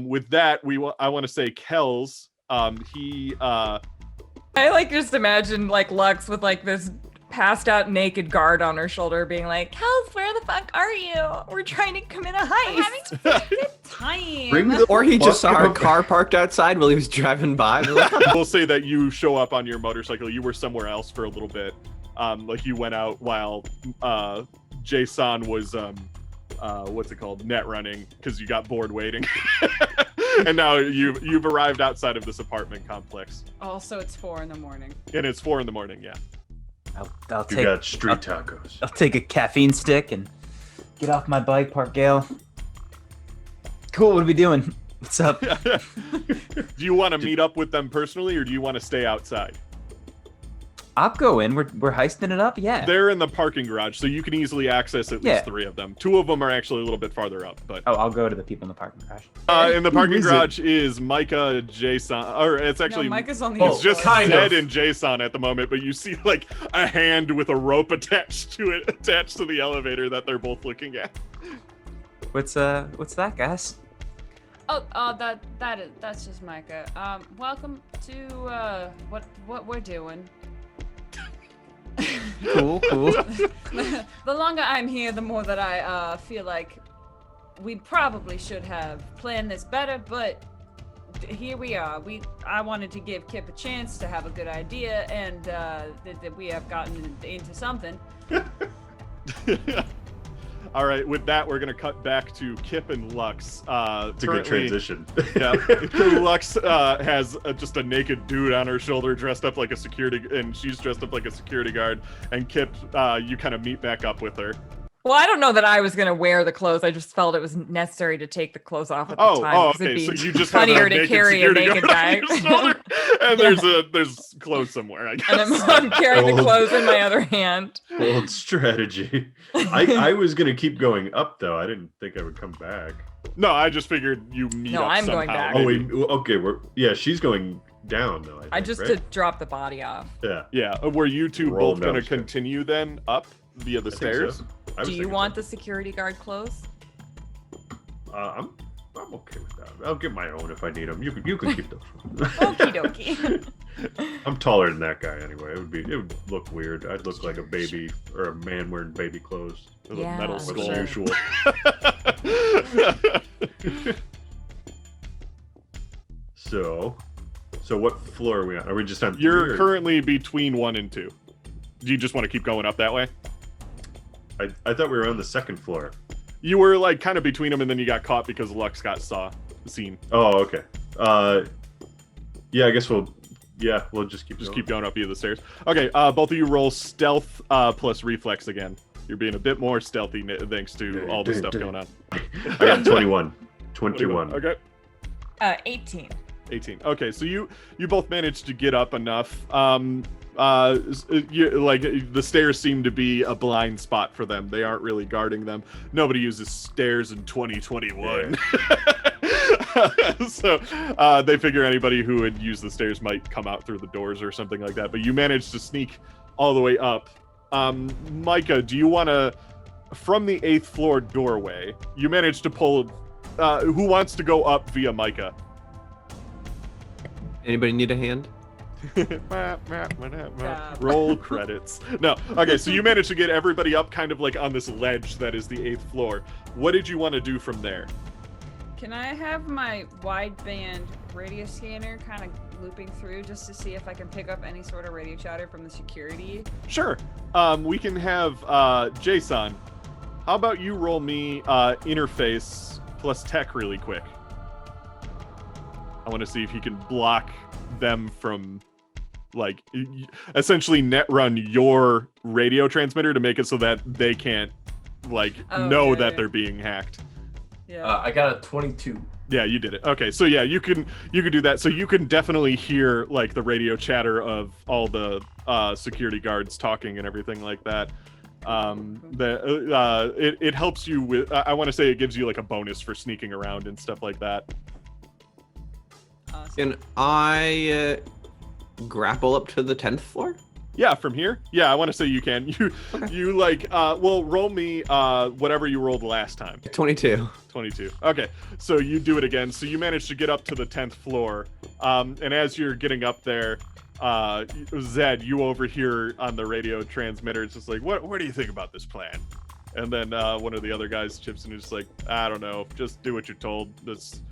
With that, I want to say Kells. He. I like just imagine like Lux with like this passed out naked guard on her shoulder, being like, "Kels, where the fuck are you? We're trying to commit a heist." I'm having a good time. Or he just saw our car parked outside while he was driving by. We'll say that you show up on your motorcycle. You were somewhere else for a little bit. Like you went out while Jason was what's it called? Net running, because you got bored waiting. And now you've arrived outside of this apartment complex. Also, it's 4 in the morning. And it's 4 in the morning, yeah. I'll You got street tacos. I'll take a caffeine stick and get off my bike, Park Gale. Cool, what are we doing? What's up? Do you want to meet up with them personally, or do you want to stay outside? I'll go in. We're heisting it up, yeah. They're in the parking garage, so you can easily access at least 3 of them. 2 of them are actually a little bit farther up, but Oh, I'll go to the people in the parking garage. in the parking garage is Micah, Jason, or it's actually Micah's on the it's just kind Ned of. and Jason at the moment, but you see like a hand with a rope attached to the elevator that they're both looking at. What's that, guys? That's just Micah. Welcome to what we're doing. Cool. The longer I'm here, the more that I feel like we probably should have planned this better, but here we are. I wanted to give Kip a chance to have a good idea, and that we have gotten into something. All right, with that, we're going to cut back to Kip and Lux. It's a good transition. Yeah, Lux has just a naked dude on her shoulder dressed up like a security, and she's dressed up like a security guard. And Kip, you kind of meet back up with her. Well, I don't know that I was gonna wear the clothes. I just felt it was necessary to take the clothes off at the time. Okay. It'd be So you just have funnier a to naked carry a security naked guard guy. on your shoulder, and there's clothes somewhere, I guess. And I'm carrying the clothes in my other hand. Bold strategy. I was gonna keep going up though. I didn't think I would come back. No, I just figured you meet No, up I'm somehow. going back. Oh, maybe. okay. She's going down though. I think, Just right? to drop the body off. Yeah. Yeah, were you two Roll both down going to the stairs. continue then up via the I think stairs? so. I was Do you thinking want so. the security guard clothes? I'm okay with that. I'll get my own if I need them. You can keep those. Okie dokie. I'm taller than that guy anyway. It would look weird. I'd look like a baby or a man wearing baby clothes. With Yeah. a metal What's skull. usual. So what floor are we on? Are we just on? You're 3 or- currently between 1 and 2. Do you just want to keep going up that way? I thought we were on the 2nd floor. You were like kind of between them, and then you got caught because Lux got seen. Oh, okay. Yeah, I guess we'll just keep Keep going up via the stairs. Okay, both of you roll stealth plus reflex again. You're being a bit more stealthy thanks to all the stuff going on. I got 21. 21. Okay. 18. 18. Okay, so you both managed to get up enough. The stairs seem to be a blind spot for them. They aren't really guarding them. Nobody uses stairs in 2021. So they figure anybody who would use the stairs might come out through the doors or something like that. But you managed to sneak all the way up. Micah, do you want to, from the 8th floor doorway, you managed to pull, who wants to go up via Micah? Anybody need a hand? Roll credits. No. Okay, so you managed to get everybody up kind of like on this ledge that is the 8th floor. What did you want to do from there? Can I have my wideband radio scanner kind of looping through just to see if I can pick up any sort of radio chatter from the security? Sure. We can have Jason. How about you roll me interface plus tech really quick? I want to see if you can block them from, like, essentially net run your radio transmitter to make it so that they can't, like, know that they're being hacked. Yeah. I got a 22. Yeah, you did it. Okay, so yeah, you can do that. So you can definitely hear like the radio chatter of all the security guards talking and everything like that. It helps you with. I want to say it gives you like a bonus for sneaking around and stuff like that. Can I grapple up to the 10th floor? Yeah, from here. Yeah, I want to say you can. You like. Well, roll me whatever you rolled last time. 22. 22. Okay, so you do it again. So you manage to get up to the 10th floor. And as you're getting up there, Zed, you overhear on the radio transmitter. It's just like, what do you think about this plan? And then one of the other guys chips in and is just like, I don't know. Just do what you're told. This.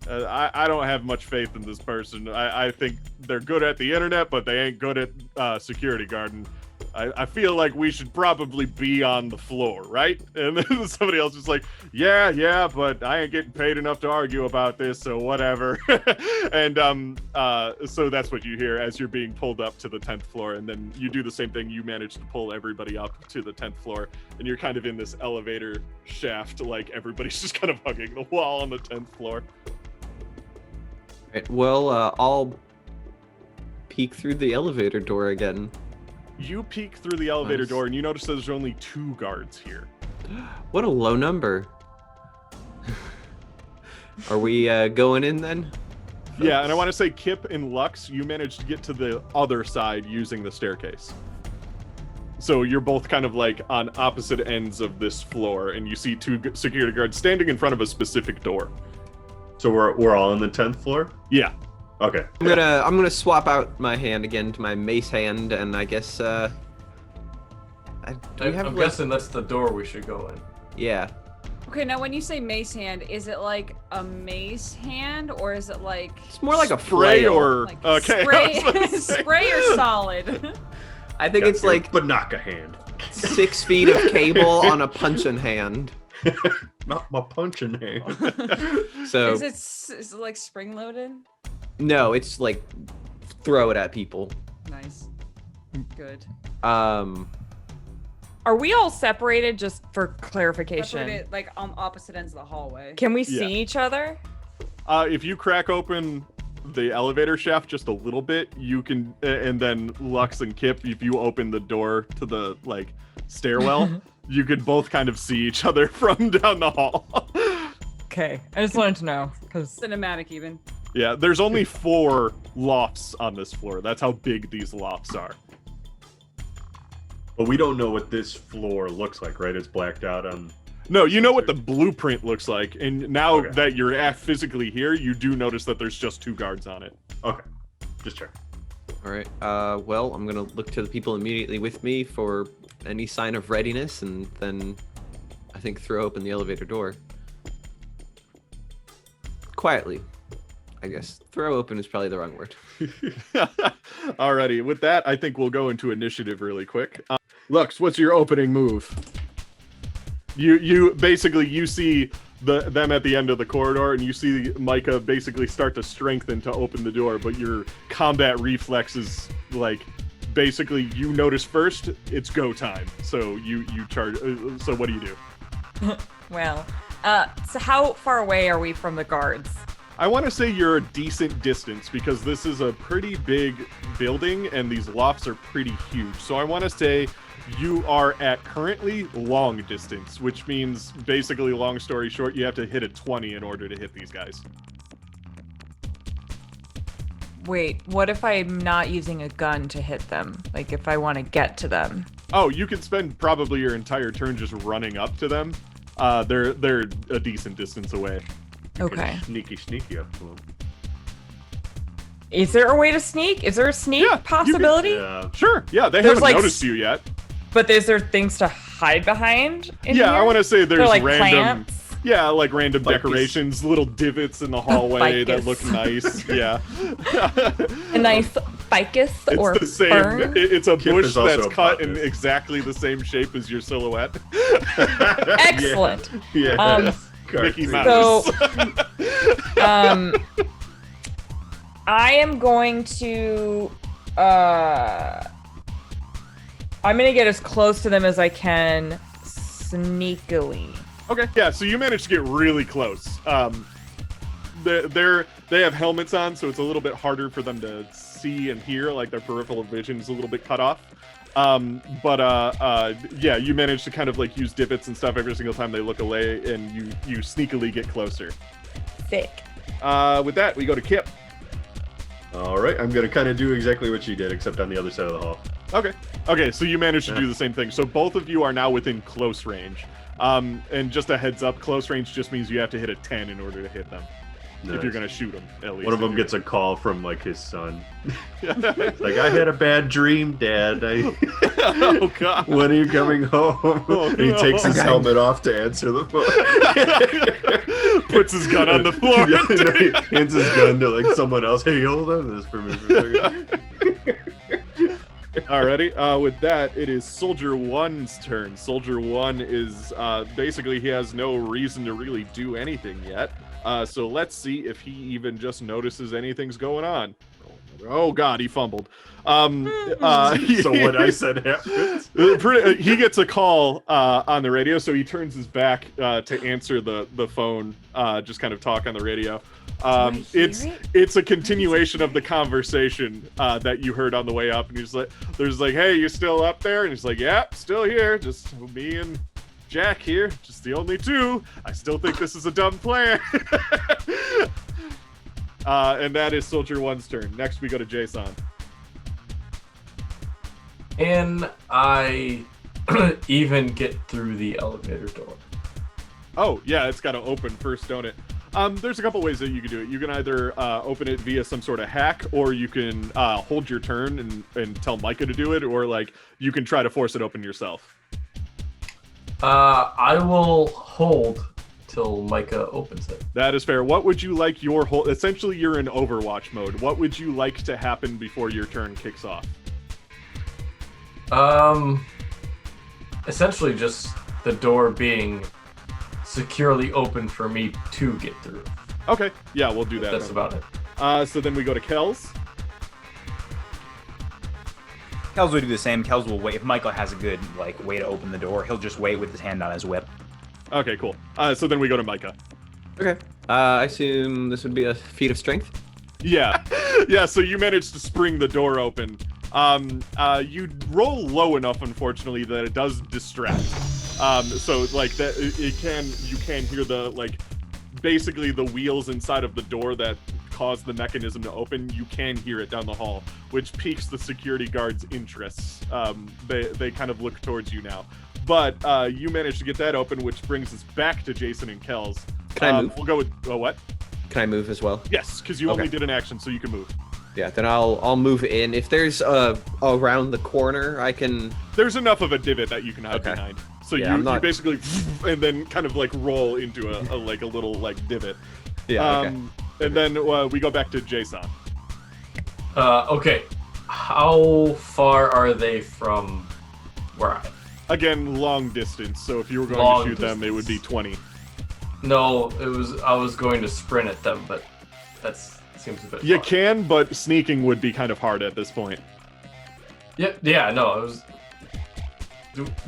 I don't have much faith in this person. I think they're good at the internet, but they ain't good at security guarding. I feel like we should probably be on the floor, right? And then somebody else is like, yeah, but I ain't getting paid enough to argue about this, so whatever. And so that's what you hear as you're being pulled up to the 10th floor, and then you do the same thing. You manage to pull everybody up to the 10th floor, and you're kind of in this elevator shaft, like everybody's just kind of hugging the wall on the 10th floor. Right, well, I'll peek through the elevator door again. You peek through the elevator Nice. door, and you notice there's only 2 guards here. What a low number. Are we going in then? Yeah, and I want to say Kip and Lux, you managed to get to the other side using the staircase. So you're both kind of like on opposite ends of this floor, and you see 2 security guards standing in front of a specific door. So we're all on the 10th floor? Yeah. Okay. I'm gonna swap out my hand again to my mace hand, and I guess do we have I'm like, guessing that's the door we should go in. yeah. Okay, now when you say mace hand, is it like a mace hand or is it like It's more like a Spray flail. or like okay. I was about spray, to say. spray or solid? I think it's like Banaka hand. 6 feet of cable on a punching hand. Not my punching hand. So Is it like spring loaded? no, it's like throw it at people. Nice. Good. Are we all separated just for clarification? Separated, like on opposite ends of the hallway. Can we Yeah. see each other? If you crack open the elevator shaft just a little bit, you can, and then Lux and Kip, if you open the door to the like stairwell, you could both kind of see each other from down the hall. Okay, I just wanted to know because Cinematic even. Yeah, there's only 4 lofts on this floor. That's how big these lofts are. But we don't know what this floor looks like, right? It's blacked out on... No, you know what the blueprint looks like, and now Okay. that you're physically here, you do notice that there's just 2 guards on it. Okay. Just check. All right. Well, I'm gonna look to the people immediately with me for any sign of readiness, and then I think throw open the elevator door quietly. I guess throw open is probably the wrong word. Alrighty, with that, I think we'll go into initiative really quick. Lux, what's your opening move? You basically you see them at the end of the corridor, and you see Micah basically start to strengthen to open the door, but your combat reflexes, like, basically you notice first it's go time, so you charge. So what do you do? well, so how far away are we from the guards? I want to say you're a decent distance because this is a pretty big building and these lofts are pretty huge. So I want to say you are at currently long distance, which means basically, long story short, you have to hit a 20 in order to hit these guys. Wait, what if I'm not using a gun to hit them? Like if I want to get to them? Oh, you can spend probably your entire turn just running up to them. They're a decent distance away. Okay. Sneaky up to them. Is there a way to sneak? Is there a sneak Yeah, you can- possibility? Yeah. Sure, yeah, they There's, haven't like, noticed you yet. But is there things to hide behind? In Yeah, here? I want to say there's They're like random. plants. Yeah, like random Ficus. decorations, little divots in the hallway that Ficus. look nice. Yeah. A nice ficus or It's the same. fern. It's a Kip bush is also that's a cut in botanist. exactly the same shape as your silhouette. Excellent. Yeah. Mickey Cartoon. Mouse. So, I am going to, I'm gonna get as close to them as I can sneakily. Okay. Yeah. So you managed to get really close. They have helmets on, so it's a little bit harder for them to see and hear. Like their peripheral vision is a little bit cut off. Yeah, you manage to kind of like use divots and stuff every single time they look away, and you sneakily get closer. Sick. With that, we go to Kip. All right, I'm gonna kind of do exactly what she did, except on the other side of the hall. Okay, so you managed to do the same thing. So both of you are now within close range. And just a heads up, close range just means you have to hit a 10 in order to hit them. Nice. If you're gonna shoot them, at least. One of them gets a call from like his son. Like, I had a bad dream, Dad. Oh God! When are you coming home? And he takes his helmet off to answer the phone. Puts his gun on the floor. He hands his gun to like someone else. Hey, hold on to this for me for a second. Alrighty, with that, it is Soldier 1's turn. Soldier 1 is, basically, he has no reason to really do anything yet. So let's see if he even just notices anything's going on. Oh God, he fumbled. So what I said happens. He gets a call on the radio, so he turns his back to answer the phone, just kind of talk on the radio. It's a continuation of the conversation that you heard on the way up, and he's like, "There's like, hey, you still up there?" And he's like, "Yeah, still here. Just me and Jack here, just the only two. I still think this is a dumb plan." And that is Soldier 1's turn. Next, we go to Jason. Can I even get through the elevator door? Oh, yeah, it's got to open first, don't it? There's a couple ways that you can do it. You can either open it via some sort of hack, or you can hold your turn and tell Micah to do it, or like you can try to force it open yourself. I will hold till Micah opens it. That is fair. What would you like your whole... Essentially, you're in Overwatch mode. What would you like to happen before your turn kicks off? Essentially just the door being securely open for me to get through. Okay, yeah, we'll do that. That's then. about it. So then we go to Kells. Kells will do the same. Kells will wait. If Michael has a good way to open the door, he'll just wait with his hand on his whip. Okay, cool. So then we go to Micah. Okay. I assume this would be a feat of strength. Yeah, yeah. So you managed to spring the door open. You roll low enough, unfortunately, that it does distract. So like that, you can hear the basically the wheels inside of the door that cause the mechanism to open. You can hear it down the hall, which piques the security guards' interests. They kind of look towards you now. But you managed to get that open, which brings us back to Jason and Kells. Can I move? We'll go with what? Can I move as well? Yes, because you only did an action, so you can move. Yeah, then I'll move in. If there's around the corner, I can. There's enough of a divot that you can hide behind. So Yeah, you basically and then kind of roll into a little divot. Yeah. Okay. And then we go back to Jason. Okay. How far are they from where I am? Again, long distance. So if you were going Long to shoot them, it would be distance. 20. No, I was going to sprint at them, but that seems a bit You far. can, but sneaking would be kind of hard at this point. Yeah, no, it was...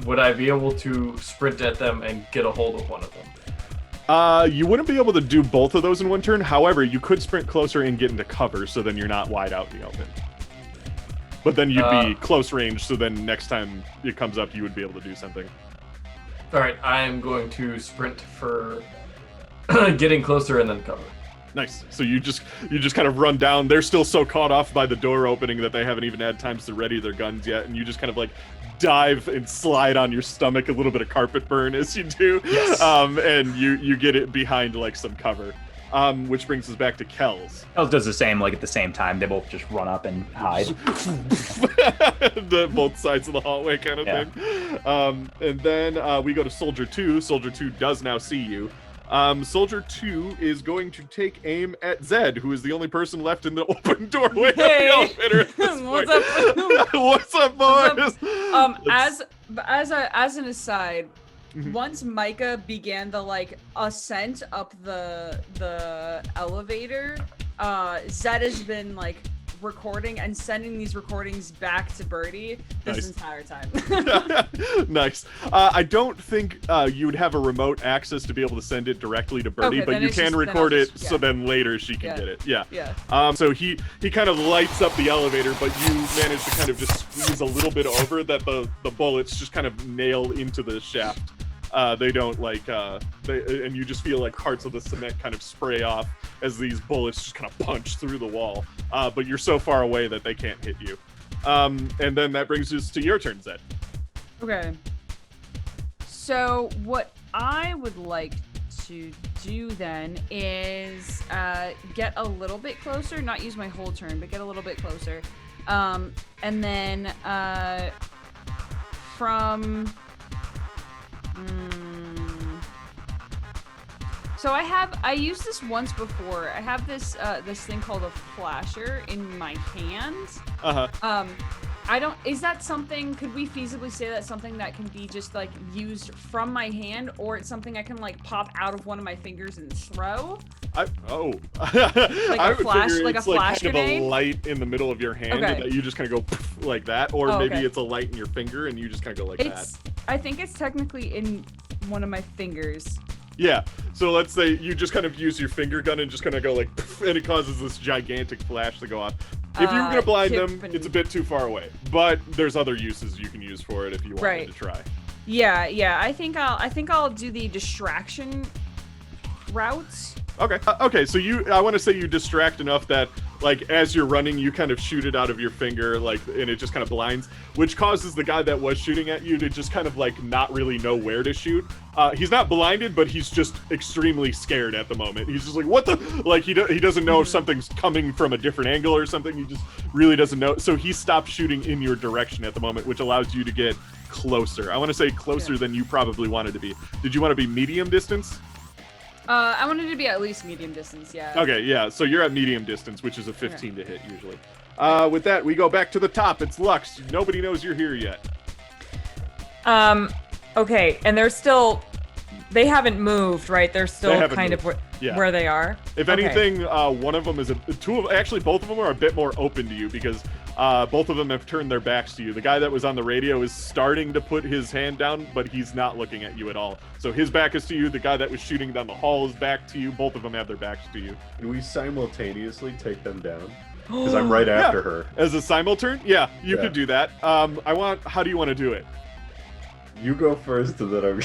Would I be able to sprint at them and get a hold of one of them? You wouldn't be able to do both of those in one turn. However, you could sprint closer and get into cover, so then you're not wide out in the open. But then you'd be close range, so then next time it comes up, you would be able to do something. Alright, I am going to sprint for getting closer and then cover. Nice. So you just kind of run down. They're still so caught off by the door opening that they haven't even had time to ready their guns yet, and you just kind of dive and slide on your stomach, a little bit of carpet burn as you do. Yes. And you get it behind some cover. Which brings us back to Kells. Kells does the same, at the same time. They both just run up and hide. Both sides of the hallway kind of thing. And then we go to Soldier 2. Soldier 2 does now see you. Soldier 2 is going to take aim at Zed, who is the only person left in the open doorway of the elevator at this What's point. up? What's up, boys? As an aside, Mhm. once Micah began the ascent up the elevator, Zed has been recording and sending these recordings back to Birdie this Nice. entire time. Nice. I don't think you would have a remote access to be able to send it directly to Birdie, Okay, but then you it's can just- then record I'll it just- so yeah. then later she can Yeah. get it. Yeah. Yeah. So he kind of lights up the elevator, but you manage to kind of just squeeze a little bit over that the bullets just kind of nail into the shaft. They don't and you just feel parts of the cement kind of spray off as these bullets just kind of punch through the wall. But you're so far away that they can't hit you. And then that brings us to your turn, Zed. Okay. So what I would like to do then is get a little bit closer, not use my whole turn, but get a little bit closer. And then from so I used this once before. I have this this thing called a flasher in my hand. Is that something, could we feasibly say that's something that can be just like used from my hand, or it's something I can like pop out of one of my fingers and throw? Like a flash, like a it's flash kind grenade? of a light in the middle of your hand Okay. that you just kind of go like that, or Oh, maybe okay. it's a light in your finger and you just kind of go like that. I think it's technically in one of my fingers. Yeah, so let's say you just kind of use your finger gun and just kind of go like, and it causes this gigantic flash to go off. If you were gonna blind them, it's a bit too far away, but there's other uses you can use for it if you wanted to try. Yeah. I think I'll do the distraction route. Okay. So I want to say you distract enough that, like, as you're running, you kind of shoot it out of your finger, like, and it just kind of blinds, which causes the guy that was shooting at you to just kind of like not really know where to shoot. He's not blinded, but he's just extremely scared at the moment. He's just like, what the? Like, he doesn't know if something's coming from a different angle or something. He just really doesn't know. So he stopped shooting in your direction at the moment, which allows you to get closer. I want to say closer than you probably wanted to be. Did you want to be medium distance? I wanted to be at least medium distance, yeah. Okay, yeah, so you're at medium distance, which is a 15 to hit usually. With that, we go back to the top. It's Lux. Nobody knows you're here yet. Okay, and they haven't moved, right? They're still kind of where they are. If anything, one of them is actually both of them are a bit more open to you because both of them have turned their backs to you. The guy that was on the radio is starting to put his hand down, but he's not looking at you at all. So his back is to you. The guy that was shooting down the hall is back to you. Both of them have their backs to you. Can we simultaneously take them down? Because I'm right after her. As a simulturn? Yeah, you could do that. How do you want to do it? You go first, and then I'm...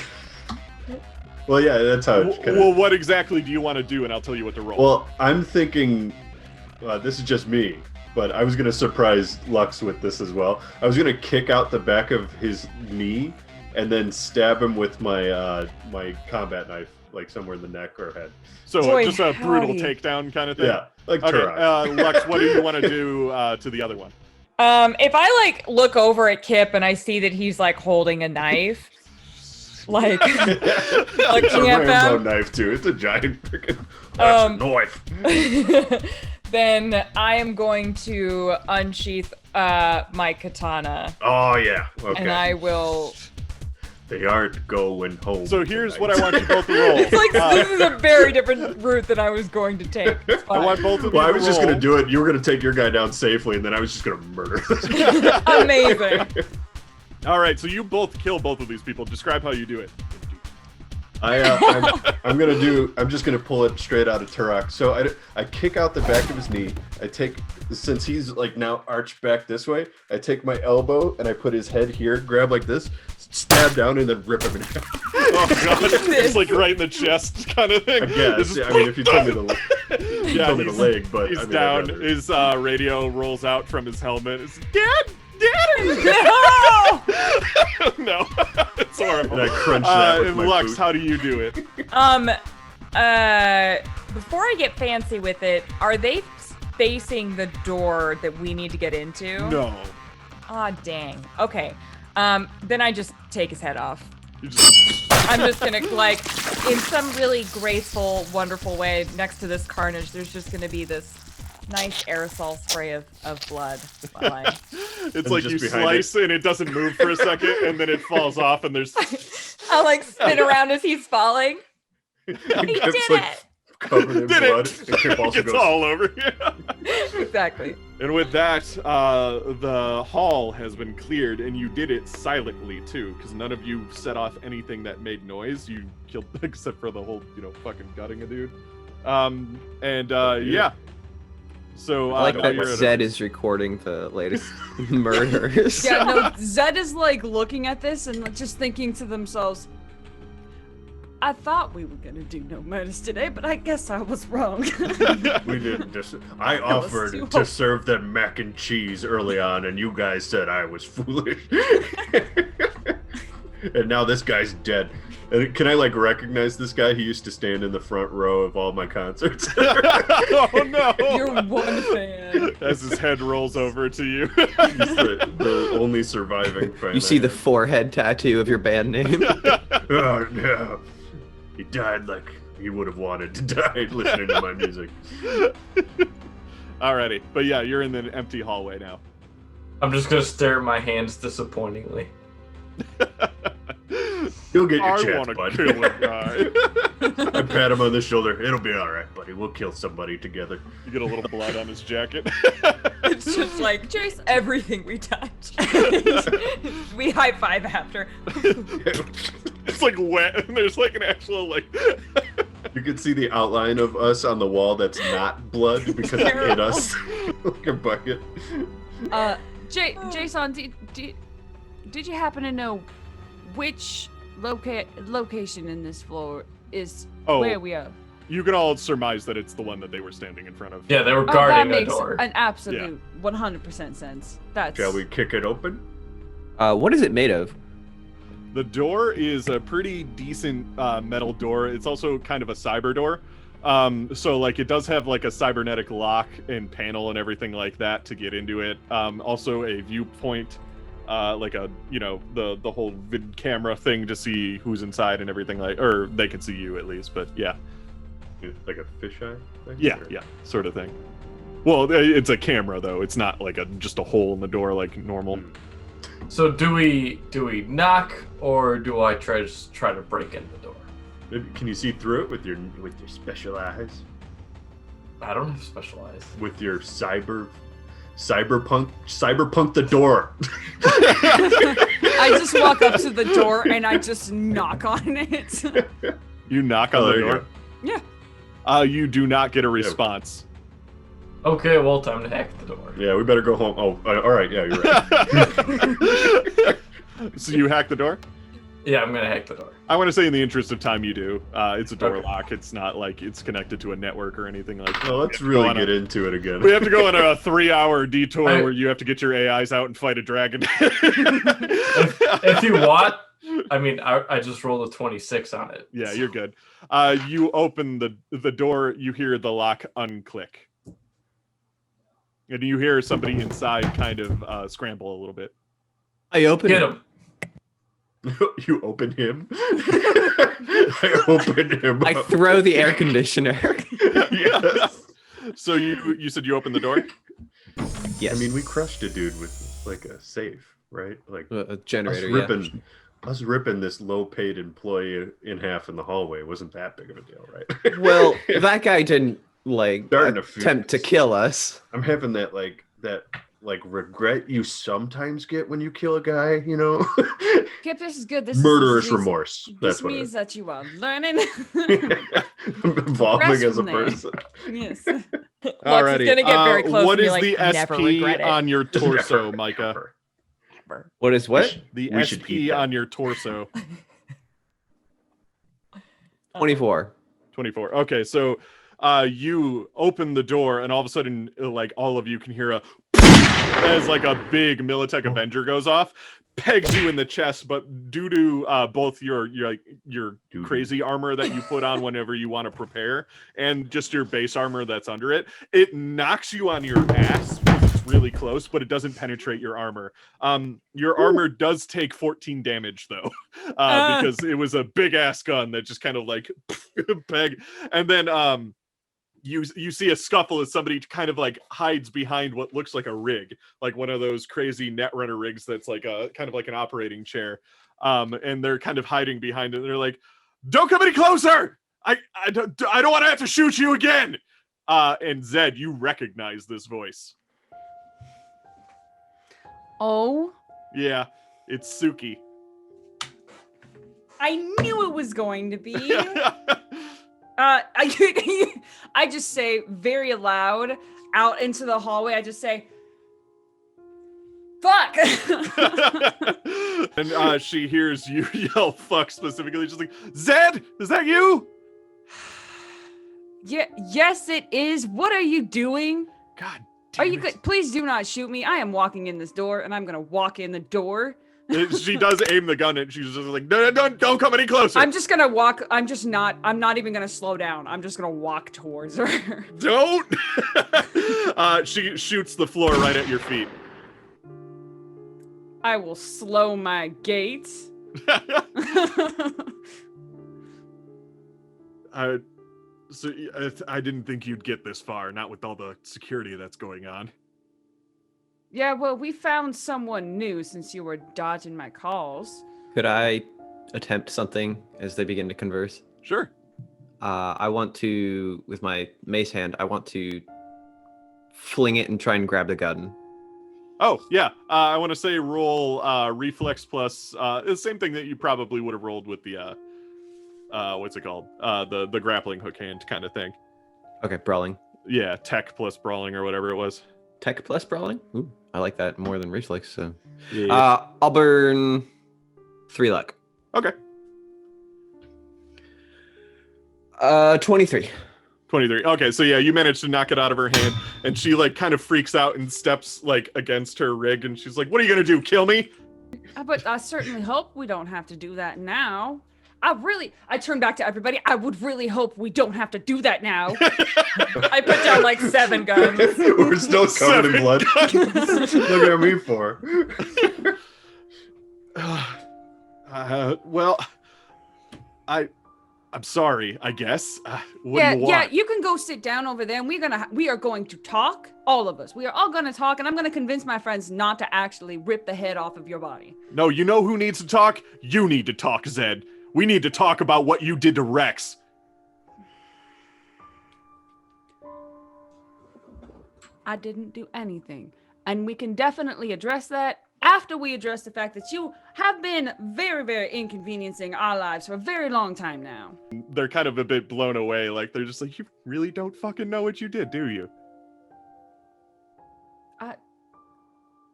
Well, yeah, that's how it's kind Well, what exactly do you want to do, and I'll tell you what to roll. Well, I'm thinking... this is just me, but I was going to surprise Lux with this as well. I was going to kick out the back of his knee and then stab him with my my combat knife, like somewhere in the neck or head. So Boy, just a brutal howdy. takedown kind of thing? Yeah, like Okay, Turok. Lux, what do you want to do to the other one? If I like look over at Kip and I see that he's like holding a knife, like It's a looking at Rambo them, knife, too. It's a giant freaking... That's a knife. then I am going to unsheath my katana, Oh, yeah. Okay. and I will. They aren't going home. So here's tonight. what I want you both to roll. It's like this is a very different route than I was going to take. It's I want fine. both of you Well, I to was just roll. going to do it. You were going to take your guy down safely, and then I was just going to murder this Amazing. All right, so you both kill both of these people. Describe how you do it. I'm just gonna pull it straight out of Turok. So I kick out the back of his knee. Since he's like now arched back this way, I take my elbow and I put his head here, grab like this, stab down, and then rip him in half. Oh god, it's like right in the chest kind of thing. Yes, I mean if you told me the leg, but he's I mean, down. I'd rather- His radio rolls out from his helmet. It's Dad. No! No, it's horrible. And I crunch that with and my Lux, boot. how do you do it? Before I get fancy with it, are they facing the door that we need to get into? No. Aw, dang. Okay. Then I just take his head off. You just... I'm just gonna, like, in some really graceful, wonderful way, next to this carnage, there's just gonna be this nice aerosol spray of blood. While I... It's like just you behind slice and it doesn't move for a second, and then it falls off, and there's... I'll, like, spin around as he's falling. And He Kip's, did like, it! covered in Did blood, it! and Kip also It's goes. all over you. Exactly. And with that, the hall has been cleared, and you did it silently too, because none of you set off anything that made noise. You killed, except for the whole, fucking gutting a dude. Yeah. So I like now that you're at a- Zed is recording the latest murders. Yeah, no, Zed is like looking at this and just thinking to themselves, I thought we were gonna do no murders today, but I guess I was wrong. We didn't just. I was offered too to hard. serve them mac and cheese early on, and you guys said I was foolish. And now this guy's dead. And can I like recognize this guy? He used to stand in the front row of all my concerts. Oh no! You're one fan. As his head rolls over to you. He's the only surviving fan. You see I the have. forehead tattoo of your band name. Oh no! He died like he would have wanted to die listening to my music. Alrighty, but yeah, you're in the empty hallway now. I'm just gonna stare at my hands disappointingly. You'll get your I chance, want to bud. kill a guy. I pat him on the shoulder. It'll be all right, buddy. We'll kill somebody together. You get a little blood on his jacket. It's just like Jason. everything we touch. We high five after. It's like wet, and there's like an actual like. You can see the outline of us on the wall that's not blood because it hit us like a bucket. Jason, did you happen to know which location in this floor is Oh. where we are? You can all surmise that it's the one that they were standing in front of. Yeah, they were That guarding a makes door. an absolute 100% sense. That's Shall we kick it open? What is it made of? The door is a pretty decent metal door. It's also kind of a cyber door. So like it does have like a cybernetic lock and panel and everything like that to get into it. Also a viewpoint, like a, you know, the whole vid camera thing to see who's inside and everything, like, or they can see you at least, but yeah. Like a fisheye thing? Yeah, Or- yeah, sort of thing. Well, it's a camera though. It's not like just a hole in the door like normal. So do we knock, or do I try to break in the door? Can you see through it with your special eyes? I don't have special eyes. With your cyberpunk the door. I just walk up to the door and I just knock on it. You knock on Oh, the there you door. Yeah. You do not get a response. Okay, well, time to hack the door. Yeah, we better go home. Oh, all right. Yeah, you're right. So you hack the door? Yeah, I'm gonna hack the door. I want to say in the interest of time you do. It's a door Okay. lock. It's not like it's connected to a network or anything like that. Well, let's We have to go really on get into it again. We have to go on a 3-hour detour I- where you have to get your AIs out and fight a dragon. If you want, I mean, I just rolled a 26 on it. Yeah, you're good. You open the door, you hear the lock unclick. And you hear somebody inside kind of scramble a little bit. I open Get it. him. You open him. I open him. I up. throw the air conditioner. Yes. So you said you opened the door? Yes. I mean, we crushed a dude with like a safe, right? Like a generator. us ripping this low-paid employee in half in the hallway wasn't that big of a deal, right? Yeah. Well, that guy didn't like Starting to attempt to feel- kill us. I'm having that regret you sometimes get when you kill a guy, you know? Kip, this is good. This Murderous is, remorse. This That's what it means is. that you are learning. I'm evolving Rest as a from there. person. Yes. Lux is Alrighty. gonna get very close What and be is like, the never SP regret it. on your torso, Never, Micah? never. What is what? The We should SP keep that. on your torso. 24. 24. Okay, so you open the door and all of a sudden, like, all of you can hear a as like a big Militech Avenger goes off, pegs you in the chest, but due to both your crazy armor that you put on whenever you want to prepare and just your base armor that's under it, it knocks you on your ass because it's really close, but it doesn't penetrate your armor. Your armor does take 14 damage though, because it was a big ass gun that just kind of like peg, and then you see a scuffle as somebody kind of like hides behind what looks like a rig, like one of those crazy Netrunner rigs that's like a kind of like an operating chair, and they're kind of hiding behind it. They're like, "Don't come any closer! I don't want to have to shoot you again." And Zed, you recognize this voice. Oh, Yeah, it's Suki. I knew it was going to be. I just say very loud out into the hallway. I just say, Fuck! And she hears you yell "fuck" specifically. She's like, "Zed, is that you?" Yeah, yes, it is. What are you doing? God Are damn you it. good? Please do not shoot me. I am walking in this door, and I'm gonna walk in the door. She does aim the gun, and she's just like, "No, don't come any closer." I'm just gonna walk. I'm not even gonna slow down. I'm just gonna walk towards her. Don't. She shoots the floor right at your feet. I will slow my gait. So I didn't think you'd get this far, not with all the security that's going on. Yeah, well, we found someone new since you were dodging my calls. Could I attempt something as they begin to converse? Sure. I want to, with my mace hand, I want to fling it and try and grab the gun. Oh, yeah. I want to say roll reflex plus the same thing that you probably would have rolled with the what's it called? The grappling hook hand kind of thing. Okay, brawling. Yeah, tech plus brawling or whatever it was. Tech plus brawling? Ooh, I like that more than reflex. So, Yeah. I'll burn 3 luck. Okay. 23. 23. Okay, so yeah, you managed to knock it out of her hand, and she like kind of freaks out and steps like against her rig, and she's like, "What are you gonna do? Kill me?" But I certainly hope we don't have to do that now. I turn back to everybody. I would really hope we don't have to do that now. I put down like 7 guns. We're still covered in blood. guns. Look at me for. Well, I'm sorry, I guess. What Yeah, do you want? yeah, you can go sit down over there, and we are going to talk, all of us. We are all going to talk, and I'm going to convince my friends not to actually rip the head off of your body. No, you know who needs to talk? You need to talk, Zed. We need to talk about what you did to Rex. I didn't do anything, and we can definitely address that after we address the fact that you have been very, very inconveniencing our lives for a very long time now. They're kind of a bit blown away. Like, they're just like, you really don't fucking know what you did, do you?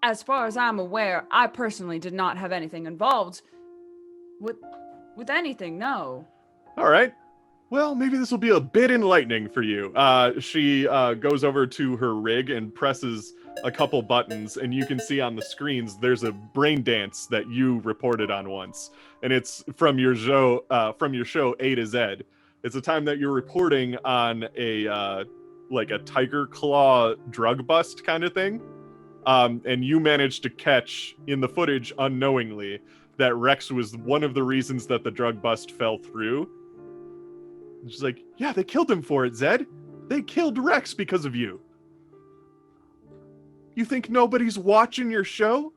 As far as I'm aware, I personally did not have anything involved with anything, no. All right. Well, maybe this will be a bit enlightening for you. She goes over to her rig and presses a couple buttons, and you can see on the screens there's a brain dance that you reported on once, and it's from your show A to Z. It's a time that you're reporting on a like a tiger claw drug bust kind of thing, and you managed to catch in the footage unknowingly that Rex was one of the reasons that the drug bust fell through. And she's like, yeah, they killed him for it, Zed. They killed Rex because of you. You think nobody's watching your show?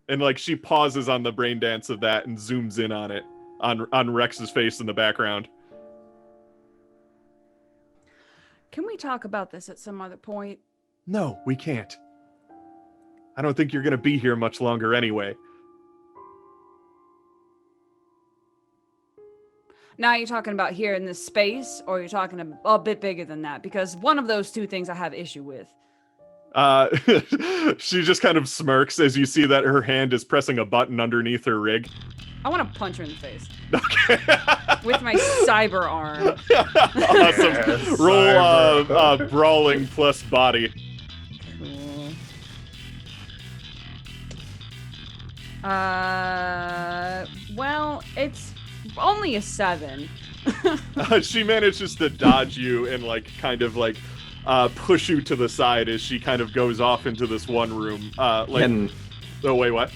And like she pauses on the brain dance of that and zooms in on it, on Rex's face in the background. Can we talk about this at some other point? No, we can't. I don't think you're gonna be here much longer anyway. Now you're talking about here in this space, or you're talking a bit bigger than that? Because one of those two things I have issue with. She just kind of smirks as you see that her hand is pressing a button underneath her rig. I want to punch her in the face. Okay. With my cyber arm. Awesome. Yes, Roll brawling plus body. Cool. Well, it's only a 7. She manages to dodge you and like kind of like push you to the side as she kind of goes off into this one room. And Oh wait, what?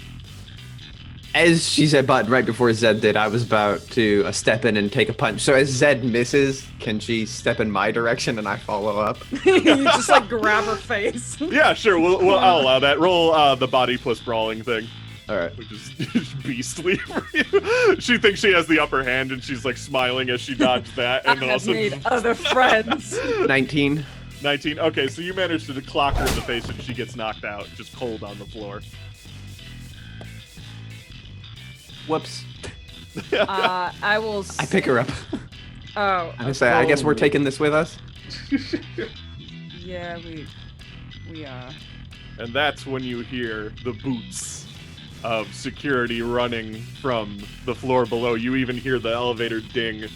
as she said button right before Zed did, I was about to step in and take a punch. So as Zed misses, can she step in my direction and I follow up? You just like grab her face. Yeah, sure. I'll allow that. Roll the body plus brawling thing. All right. Which is beastly for you. She thinks she has the upper hand, and she's like smiling as she dodged that, and I then have also made other friends. 19. 19. Okay, so you manage to clock her in the face, and she gets knocked out, just cold on the floor. Whoops. I will. I pick her up. Oh. I say, I guess we're taking this with us. Yeah, We are. And that's when you hear the boots of security running from the floor below. You even hear the elevator ding,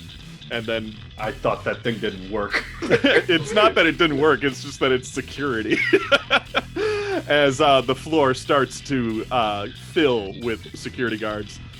and then I thought that thing didn't work. it's not that it didn't work, it's just that it's security. As the floor starts to fill with security guards.